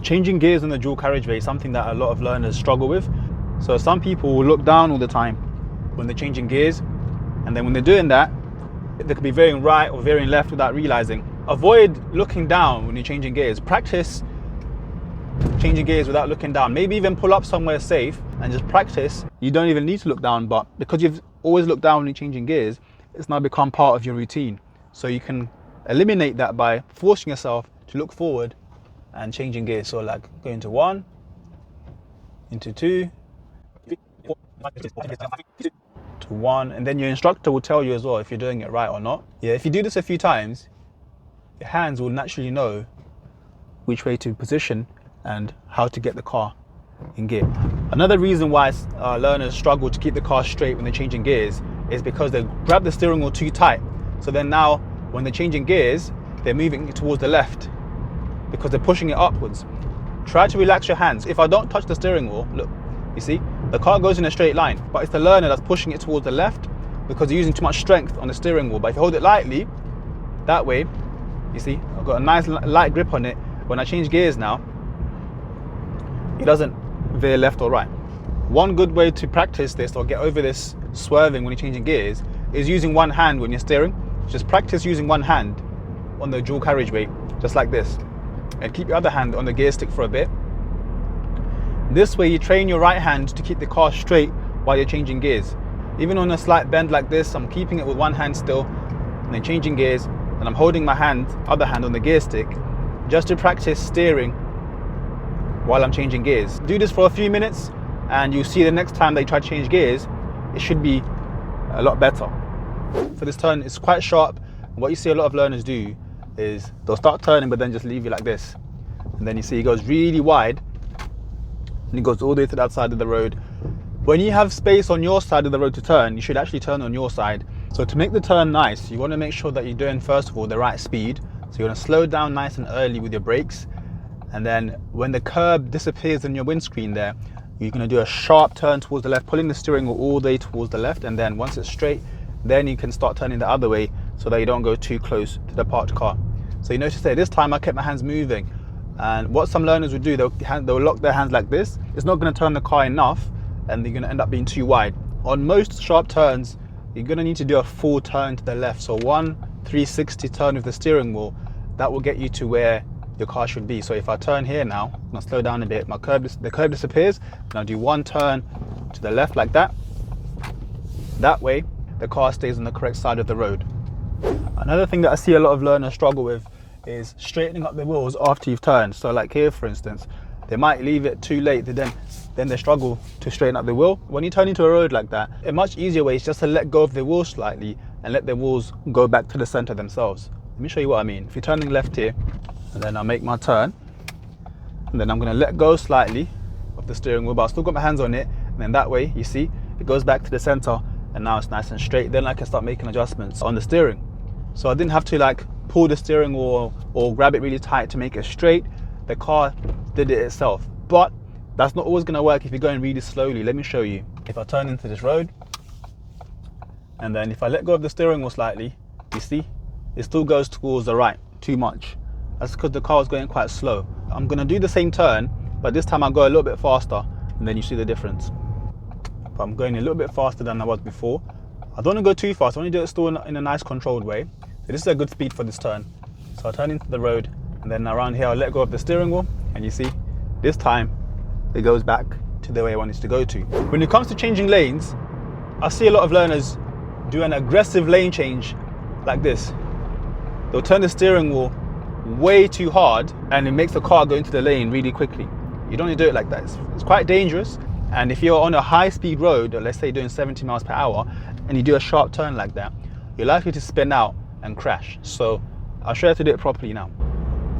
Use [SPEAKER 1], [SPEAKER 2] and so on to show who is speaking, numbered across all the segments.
[SPEAKER 1] Changing gears on the dual carriageway is something that a lot of learners struggle with. So some people will look down all the time when they're changing gears, and then when they're doing that, they could be veering right or veering left without realizing. Avoid looking down when you're changing gears. Practice changing gears without looking down. Maybe even pull up somewhere safe and just practice. You don't even need to look down, but because you've always looked down when you're changing gears, it's now become part of your routine. So you can eliminate that by forcing yourself to look forward and changing gears. So like going to 1, into 2, to 1, and then your instructor will tell you as well if you're doing it right or not. Yeah, if you do this a few times, your hands will naturally know which way to position and how to get the car in gear. Another reason why learners struggle to keep the car straight when they're changing gears is because they grab the steering wheel too tight. So then now when they're changing gears, they're moving it towards the left because they're pushing it upwards. Try to relax your hands. If I don't touch the steering wheel, look, you see, the car goes in a straight line, but it's the learner that's pushing it towards the left because they're using too much strength on the steering wheel. But if you hold it lightly, that way, you see, I've got a nice light grip on it. When I change gears now, it doesn't veer left or right. One good way to practice this or get over this swerving when you're changing gears is using one hand when you're steering. Just practice using one hand on the dual carriageway, just like this. And keep your other hand on the gear stick for a bit. This way you train your right hand to keep the car straight while you're changing gears. Even on a slight bend like this, I'm keeping it with one hand still and then changing gears, and I'm holding my other hand on the gear stick just to practice steering while I'm changing gears. Do this for a few minutes and you'll see the next time they try to change gears, it should be a lot better. For this turn, it's quite sharp. What you see a lot of learners do is they'll start turning but then just leave it like this. And then you see it goes really wide and it goes all the way to that side of the road. When you have space on your side of the road to turn, you should actually turn on your side. So to make the turn nice, you want to make sure that you're doing, first of all, the right speed. So you want to slow down nice and early with your brakes. And then when the curb disappears in your windscreen there, you're going to do a sharp turn towards the left, pulling the steering wheel all the way towards the left. And then once it's straight, then you can start turning the other way so that you don't go too close to the parked car. So you notice there, this time I kept my hands moving. And what some learners would do, they'll lock their hands like this. It's not going to turn the car enough and they're going to end up being too wide. On most sharp turns, you're going to need to do a full turn to the left. So 360 turn with the steering wheel, that will get you to where your car should be. So if I turn here now, I'm going to slow down a bit, the curb disappears, and I'll do one turn to the left like that. That way, the car stays on the correct side of the road. Another thing that I see a lot of learners struggle with is straightening up the wheels after you've turned. So like here, for instance, they might leave it too late, then they struggle to straighten up the wheel. When you turn into a road like that, a much easier way is just to let go of the wheels slightly and let the wheels go back to the center themselves. Let me show you what I mean. If you're turning left here, and then I'll make my turn, and then I'm going to let go slightly of the steering wheel, but I've still got my hands on it, and then that way, you see, it goes back to the center, and now it's nice and straight. Then I can start making adjustments on the steering. So I didn't have to like pull the steering wheel or grab it really tight to make it straight. The car did it itself. But that's not always going to work if you're going really slowly. Let me show you. If I turn into this road, and then if I let go of the steering wheel slightly, you see, it still goes towards the right too much. That's because the car is going quite slow. I'm going to do the same turn, but this time I'll go a little bit faster, and then you see the difference. But I'm going a little bit faster than I was before. I don't want to go too fast. I want to do it still in a nice controlled way. So this is a good speed for this turn. So I'll turn into the road, and then around here I'll let go of the steering wheel, and you see, this time it goes back to the way I want it to go to. When it comes to changing lanes, I see a lot of learners do an aggressive lane change like this. They'll turn the steering wheel way too hard and it makes the car go into the lane really quickly. You don't need to do it like that. It's quite dangerous. And if you're on a high speed road, or let's say doing 70 miles per hour, and you do a sharp turn like that, you're likely to spin out and crash. So I'll show you how to do it properly now.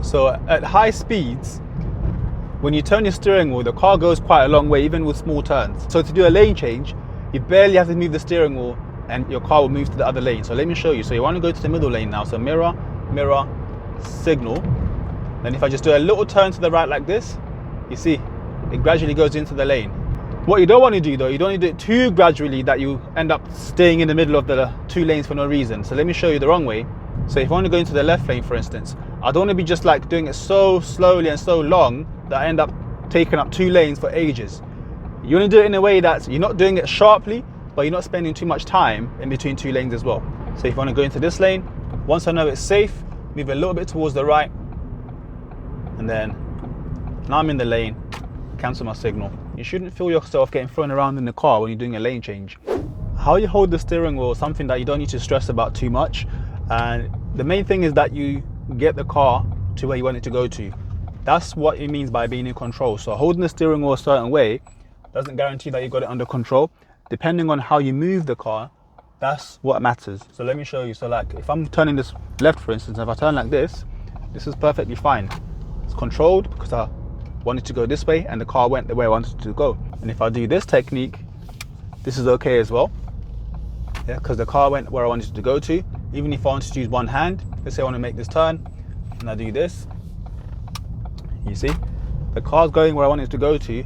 [SPEAKER 1] So at high speeds, when you turn your steering wheel, the car goes quite a long way, even with small turns. So to do a lane change, you barely have to move the steering wheel and your car will move to the other lane. So let me show you. So you want to go to the middle lane now. So mirror, mirror, signal. Then if I just do a little turn to the right like this, you see, it gradually goes into the lane. What you don't want to do though, you don't want to do it too gradually that you end up staying in the middle of the two lanes for no reason. So let me show you the wrong way. So if I want to go into the left lane, for instance, I don't want to be just like doing it so slowly and so long that I end up taking up 2 lanes for ages. You want to do it in a way that you're not doing it sharply, but you're not spending too much time in between 2 lanes as well. So if you want to go into this lane, once I know it's safe, move a little bit towards the right, and then now I'm in the lane, cancel my signal. You shouldn't feel yourself getting thrown around in the car when you're doing a lane change. How you hold the steering wheel is something that you don't need to stress about too much. And the main thing is that you get the car to where you want it to go to. That's what it means by being in control. So holding the steering wheel a certain way doesn't guarantee that you got it under control. Depending on how you move the car, that's what matters. So let me show you. So like if I'm turning this left, for instance, if I turn like this is perfectly fine. It's controlled because I wanted to go this way and the car went the way I wanted it to go. And if I do this technique, this is okay as well. Yeah, because the car went where I wanted it to go to. Even if I wanted to use one hand, let's say I want to make this turn and I do this, you see, the car's going where I want it to go to,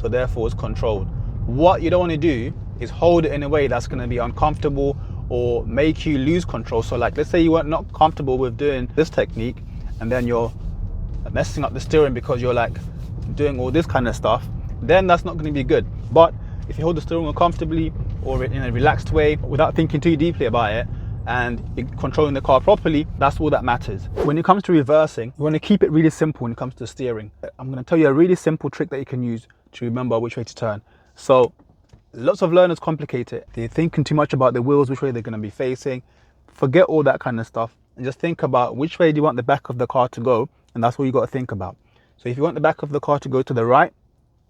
[SPEAKER 1] so therefore it's controlled. What you don't want to do is hold it in a way that's going to be uncomfortable or make you lose control. So like, let's say you weren't not comfortable with doing this technique and then you're messing up the steering because you're like doing all this kind of stuff, then that's not going to be good. But if you hold the steering wheel comfortably or in a relaxed way without thinking too deeply about it, and you're controlling the car properly, that's all that matters. When it comes to reversing, you want to keep it really simple when it comes to steering. I'm going to tell you a really simple trick that you can use to remember which way to turn. So lots of learners complicate it. They're thinking too much about the wheels, which way they're going to be facing. Forget all that kind of stuff and just think about which way do you want the back of the car to go, and that's what you got to think about. So if you want the back of the car to go to the right,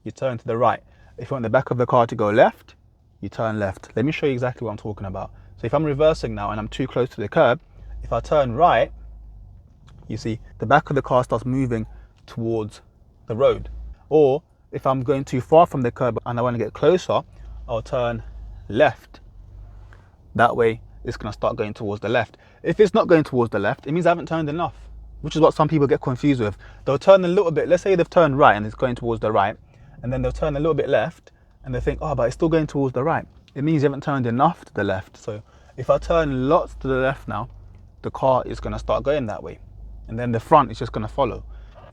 [SPEAKER 1] you turn to the right. If you want the back of the car to go left, you turn left. Let me show you exactly what I'm talking about. So if I'm reversing now and I'm too close to the curb, if I turn right, you see the back of the car starts moving towards the road. Or if I'm going too far from the curb and I want to get closer, I'll turn left. That way it's going to start going towards the left. If it's not going towards the left, it means I haven't turned enough, which is what some people get confused with. They'll turn a little bit, let's say they've turned right and it's going towards the right, and then they'll turn a little bit left and they think, oh, but it's still going towards the right. It means you haven't turned enough to the left. So if I turn lots to the left now, the car is going to start going that way, and then the front is just going to follow.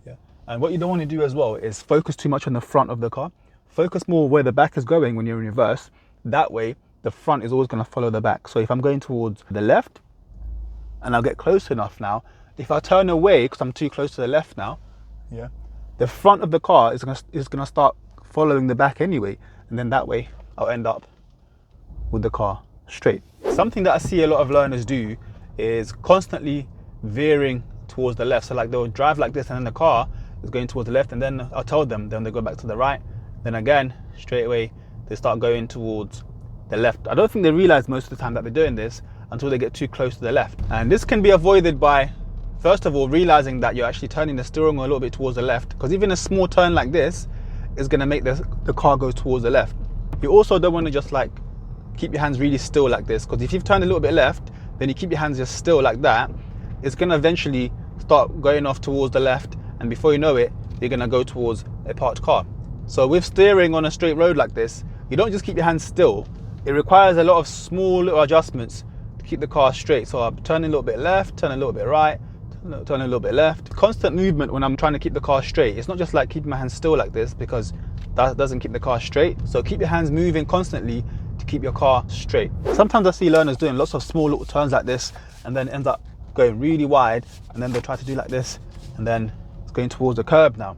[SPEAKER 1] Yeah. And what you don't want to do as well is focus too much on the front of the car. Focus more where the back is going when you're in reverse. That way the front is always going to follow the back. So if I'm going towards the left and I'll get close enough now, if I turn away because I'm too close to the left now, yeah, the front of the car is going to start following the back anyway, and then that way I'll end up with the car straight. Something that I see a lot of learners do is constantly veering towards the left. So like they'll drive like this and then the car is going towards the left, and then I'll tell them, then they go back to the right, then again straight away they start going towards the left. I don't think they realize most of the time that they're doing this until they get too close to the left. And this can be avoided by, first of all, realizing that you're actually turning the steering wheel a little bit towards the left, because even a small turn like this is going to make the car go towards the left. You also don't want to just like keep your hands really still like this, because if you've turned a little bit left, then you keep your hands just still like that, it's going to eventually start going off towards the left, and before you know it, you're going to go towards a parked car. So with steering on a straight road like this, you don't just keep your hands still. It requires a lot of small little adjustments to keep the car straight. So I'm turning a little bit left, turning a little bit right, turning a little bit left. Constant movement when I'm trying to keep the car straight. It's not just like keeping my hands still like this, because that doesn't keep the car straight. So keep your hands moving constantly to keep your car straight. Sometimes I see learners doing lots of small little turns like this and then ends up going really wide, and then they'll try to do like this and then it's going towards the curb now.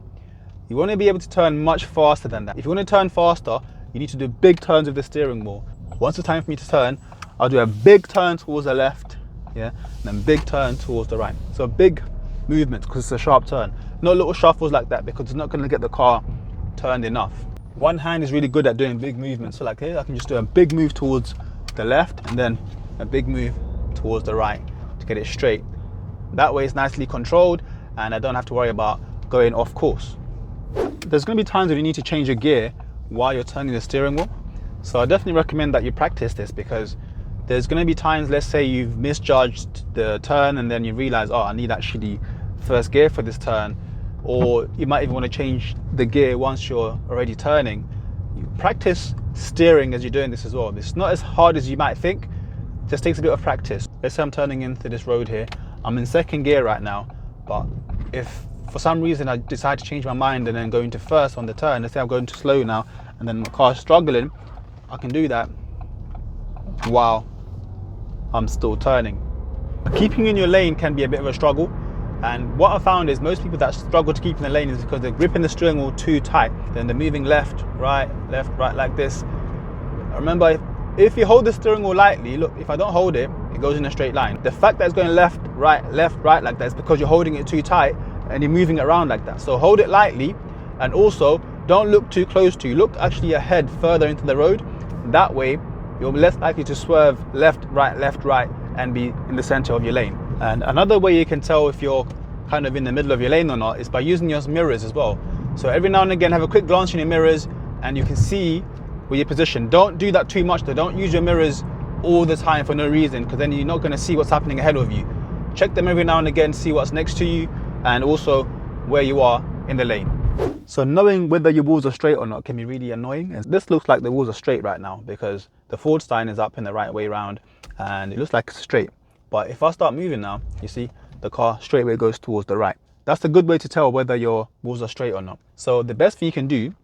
[SPEAKER 1] You want to be able to turn much faster than that. If you want to turn faster, you need to do big turns with the steering wheel. Once it's time for me to turn, I'll do a big turn towards the left, yeah, and then big turn towards the right. So big movements, because it's a sharp turn. Not little shuffles like that, because it's not going to get the car turned enough. One hand is really good at doing big movements. So like here, I can just do a big move towards the left and then a big move towards the right to get it straight. That way it's nicely controlled and I don't have to worry about going off course. There's going to be times when you need to change your gear while you're turning the steering wheel. So I definitely recommend that you practice this, because there's going to be times, let's say you've misjudged the turn and then you realize, oh, I need actually first gear for this turn. Or you might even want to change the gear once you're already turning. You practice steering as you're doing this as well. It's not as hard as you might think. It just takes a bit of practice. Let's say I'm turning into this road here. I'm in second gear right now. But if for some reason I decide to change my mind and then go into first on the turn, let's say I'm going to slow now and then my car's struggling, I can do that while I'm still turning. Keeping in your lane can be a bit of a struggle, and what I found is most people that struggle to keep in the lane is because they're gripping the steering wheel too tight. Then they're moving left, right like this. Remember, if you hold the steering wheel lightly, look, if I don't hold it, it goes in a straight line. The fact that it's going left, right like that is because you're holding it too tight and you're moving it around like that. So hold it lightly, and also don't look too close to you. Look actually ahead, further into the road. That way, you're less likely to swerve left, right, and be in the center of your lane. And another way you can tell if you're kind of in the middle of your lane or not is by using your mirrors as well. So every now and again, have a quick glance in your mirrors and you can see where your position. Don't do that too much though. Don't use your mirrors all the time for no reason, because then you're not going to see what's happening ahead of you. Check them every now and again, see what's next to you, and also where you are in the lane. So knowing whether your wheels are straight or not can be really annoying. And this looks like the wheels are straight right now because the forward stand is up in the right way round and it looks like it's straight. But if I start moving now, you see the car straight away goes towards the right. That's a good way to tell whether your wheels are straight or not. So the best thing you can do,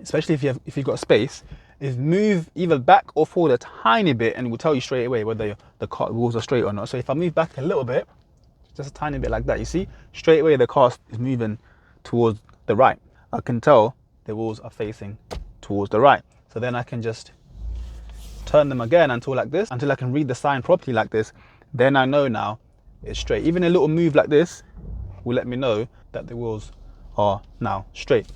[SPEAKER 1] especially if you've got space, is move either back or forward a tiny bit, and it will tell you straight away whether the car wheels are straight or not. So if I move back a little bit, just a tiny bit like that, you see straight away the car is moving towards the right. I can tell the wheels are facing towards the right. So then I can just turn them again until like this, until I can read the sign properly like this. Then I know now it's straight. Even a little move like this will let me know that the wheels are now straight.